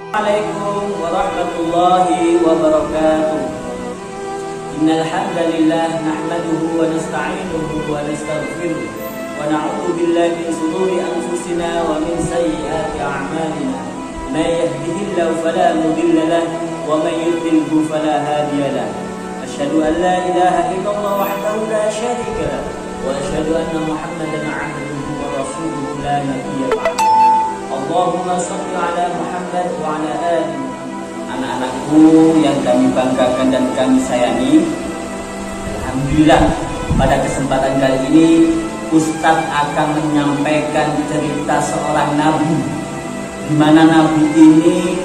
Assalamualaikum warahmatullahi wabarakatuh. Innal hamdalillah nahmaduhu wa nasta'inuhu wa nastaghfiruh wa na'udzu billahi min shururi anfusina wa min sayyiati a'malina. May yahdihillahu fala mudilla lahu wa may yudlilhu fala hadiya lahu. Asyhadu an la ilaha illallah wahdahu la syarika lahu wa asyhadu anna Muhammadan 'abduhu wa rasuluhu la nabiyya ba'dahu. Allahumma shalli ala Muhammad wa ala ali Muhammad. Anak-anakku yang kami banggakan dan kami sayangi, alhamdulillah pada kesempatan kali ini Ustadz akan menyampaikan cerita seorang nabi, di mana nabi ini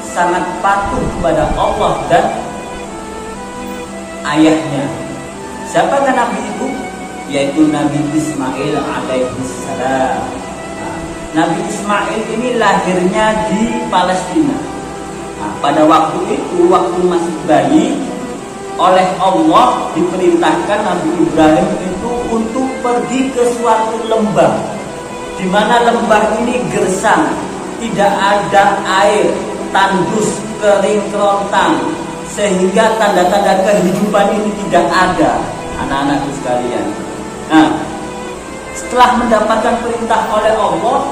sangat patuh kepada Allah dan ayahnya. Siapakah nabi itu? Yaitu Nabi Ismail alaihissalam. Nabi Ismail ini lahirnya di Palestina. Pada waktu itu, waktu masih bayi, oleh Allah diperintahkan Nabi Ibrahim itu untuk pergi ke suatu lembah, di mana lembah ini gersang, tidak ada air, tandus, kering kerontang, sehingga tanda-tanda kehidupan ini tidak ada, anak-anakku sekalian. Setelah mendapatkan perintah oleh Allah,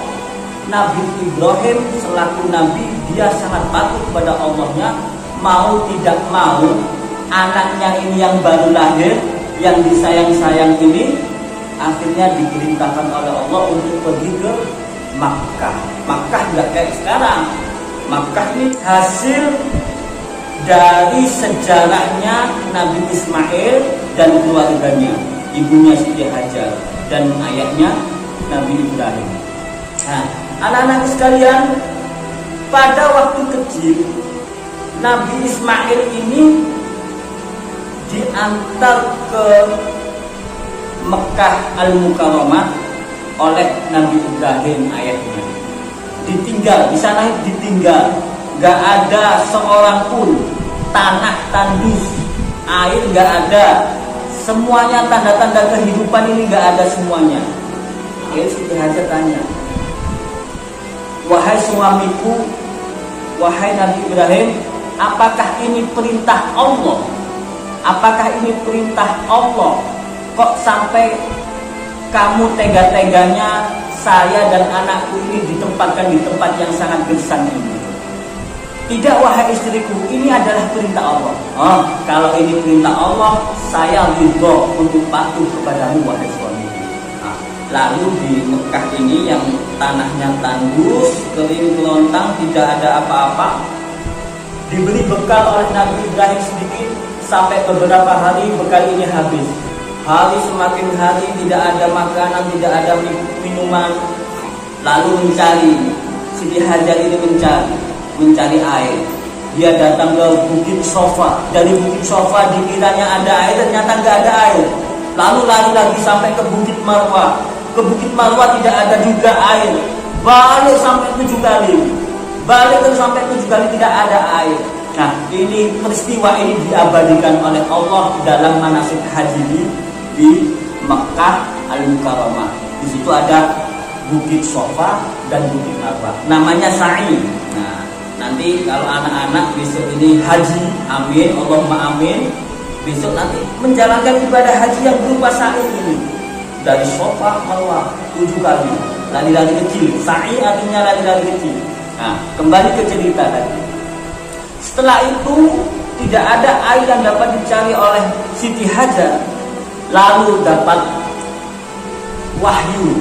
Nabi Ibrahim selaku Nabi, dia sangat patuh kepada Allahnya. Mau tidak mau, anaknya ini yang baru lahir, yang disayang-sayang ini, akhirnya diperintahkan oleh Allah untuk pergi ke Makkah. Makkah nggak kayak sekarang. Makkah ini hasil dari sejarahnya Nabi Ismail dan keluarganya, ibunya Siti Hajar dan ayahnya Nabi Ibrahim. Anak-anak sekalian, pada waktu kecil Nabi Ismail ini diantar ke Mekah Al-Mukarramah oleh Nabi Ibrahim ayahnya. Ditinggal, di sana ditinggal, gak ada seorang pun, tanah tandus, air gak ada, semuanya tanda-tanda kehidupan ini gak ada semuanya. Akhirnya Siti Hajar tanya, wahai suamiku, wahai Nabi Ibrahim, apakah ini perintah Allah? Apakah ini perintah Allah? Kok sampai kamu tega-teganya saya dan anakku ini ditempatkan di tempat yang sangat gersang ini? Tidak, wahai istriku, ini adalah perintah Allah. Kalau ini perintah Allah, saya ridho untuk patuh kepadamu, wahai suamiku. Lalu di Mekah ini yang tanahnya tandus, kering kelontang, tidak ada apa-apa, diberi bekal oleh Nabi Ibrahim sedikit, sampai beberapa hari bekal ini habis. Hari semakin hari tidak ada makanan, tidak ada minuman. Lalu mencari, Siti Hajar ini mencari air. Dia datang ke Bukit Sofa. Dari Bukit Sofa dikiranya ada air, ternyata nggak ada air. Lalu lari lagi sampai ke Bukit Marwah. Ke Bukit Marwah tidak ada juga air. Balik sampai 7 kali. Balik terus sampai 7 kali tidak ada air. Ini peristiwa ini diabadikan oleh Allah dalam manasik haji di Mekah Al-Mukarramah. Di situ ada Bukit Sofa dan Bukit Marwah. Namanya sa'i. Nanti kalau anak-anak besok ini haji, amin, Allahumma amin. Besok nanti menjalankan ibadah haji yang berupa sa'i ini. Dari Sofa Marwah 7 kali, lari-lari kecil. Sa'i artinya lari-lari kecil. Kembali ke cerita tadi. Setelah itu tidak ada air yang dapat dicari oleh Siti Hajar. Lalu dapat wahyu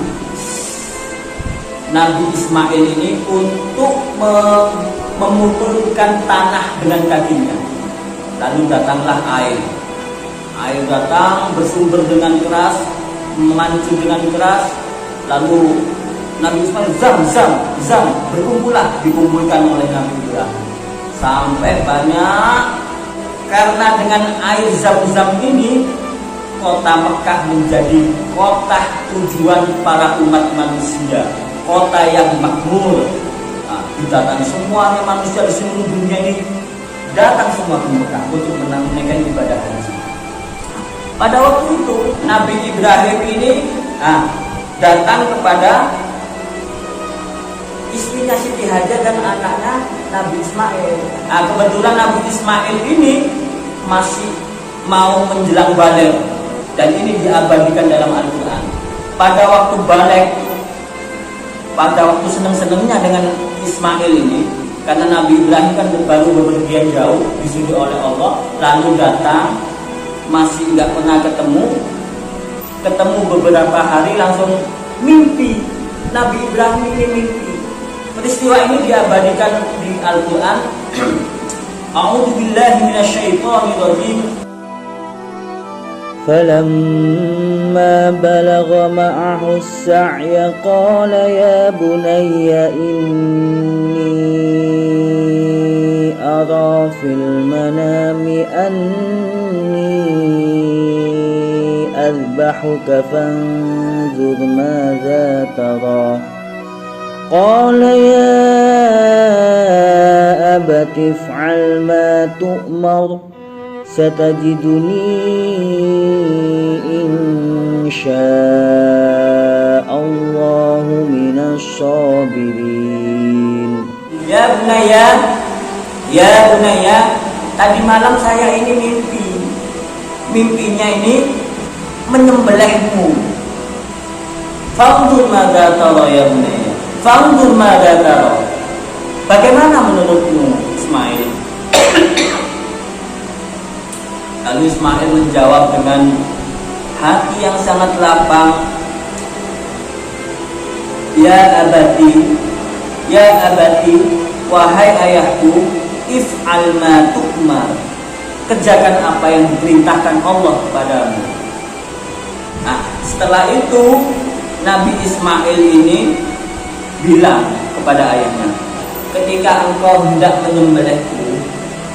Nabi Ismail ini untuk memutulkan tanah dengan kakinya. Lalu datanglah air. Air datang bersumber dengan keras, memancing dengan keras. Lalu Nabi Ismail zam, dikumpulkan oleh Nabi Ibrahim sampai banyak. Karena dengan air zam-zam ini, kota Mekah menjadi kota tujuan para umat manusia, kota yang makmur. Didatangi semuanya manusia di seluruh dunia ini, datang semua ke Mekah untuk menunaikan ibadah haji. Pada waktu itu Nabi Ibrahim ini datang kepada istrinya istrinya Siti Hajar dan anaknya Nabi Ismail. Nah, kebetulan Nabi Ismail ini masih mau menjelang balik, dan ini diabadikan dalam Al-Quran. Pada waktu balik, pada waktu seneng-senengnya dengan Ismail ini, karena Nabi Ibrahim kan baru bepergian jauh, disuruh oleh Allah, lalu datang, masih nggak pernah ketemu beberapa hari langsung mimpi. Nabi Ibrahim ini mimpi. Peristiwa ini diabadikan di Al-Quran. A'udzubillahi minasyaitonirrajim. فلما بلغ معه السعي قال يا بني إني أرى في المنام أني أذبحك فانظر ماذا ترى قال يا أبت افعل ما تؤمر ستجدني إن شاء الله من الصابرين. Ya bunaya, tadi malam saya ini mimpi. Mimpinya ini menyembelihmu. Fanzur madza tara ya bunaya. Fanzur madza tara. Bagaimana menurutmu Ismail? Lalu Ismail menjawab dengan hati yang sangat lapang, Ya abati, wahai ayahku, if'al ma tu'mar, kerjakan apa yang diperintahkan Allah kepadamu. Nah, setelah itu Nabi Ismail ini bilang kepada ayahnya, ketika engkau hendak menyembelihku,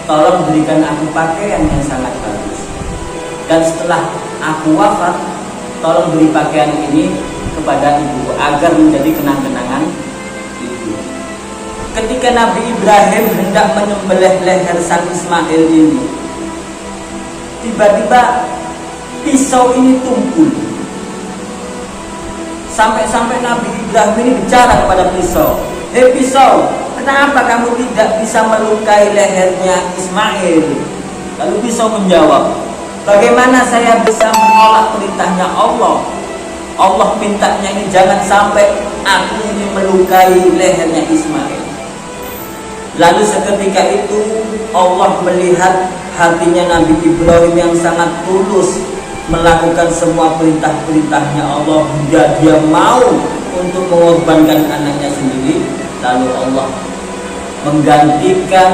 tolong berikan aku pakaian yang sangat bagus. Dan setelah aku wafat, tolong beri pakaian ini kepada ibu agar menjadi kenang-kenangan ibu. Ketika Nabi Ibrahim hendak menyembelih leher sang Ismail ini, tiba-tiba pisau ini tumpul. Sampai-sampai Nabi Ibrahim ini bicara kepada pisau, "Hei pisau, kenapa kamu tidak bisa melukai lehernya Ismail?" Lalu pisau menjawab, "Bagaimana saya bisa menolak perintahnya Allah? Allah mintanya ini jangan sampai aku ini melukai lehernya Ismail." Lalu seketika itu Allah melihat hatinya Nabi Ibrahim yang sangat tulus melakukan semua perintah-perintahnya Allah hingga dia mau untuk mengorbankan anaknya sendiri. Lalu Allah menggantikan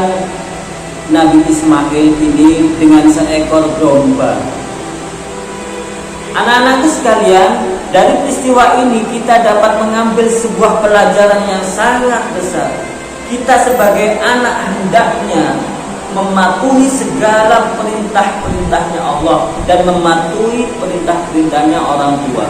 Nabi Ismail ini dengan seekor domba. Anak-anakku sekalian, dari peristiwa ini kita dapat mengambil sebuah pelajaran yang sangat besar. Kita sebagai anak hendaknya mematuhi segala perintah-perintahnya Allah dan mematuhi perintah-perintahnya orang tua.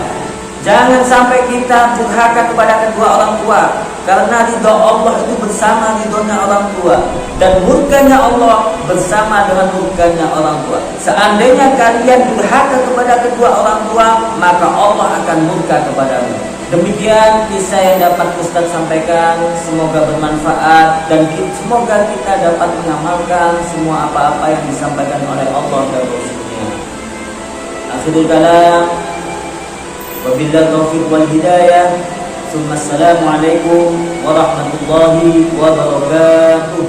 Jangan sampai kita durhaka kepada kedua orang tua, karena ridho Allah itu bersama ridhonya orang tua, dan murkanya Allah bersama dengan murkanya orang tua. Seandainya kalian durhaka kepada kedua orang tua, maka Allah akan murka kepadamu. Demikian kisah yang dapat Ustaz sampaikan, semoga bermanfaat dan semoga kita dapat mengamalkan semua apa-apa yang disampaikan oleh Allah dan Rasul-Nya. Akhirul kalam, wabillahi taufiq wal hidayah. Assalamualaikum warahmatullahi wabarakatuh.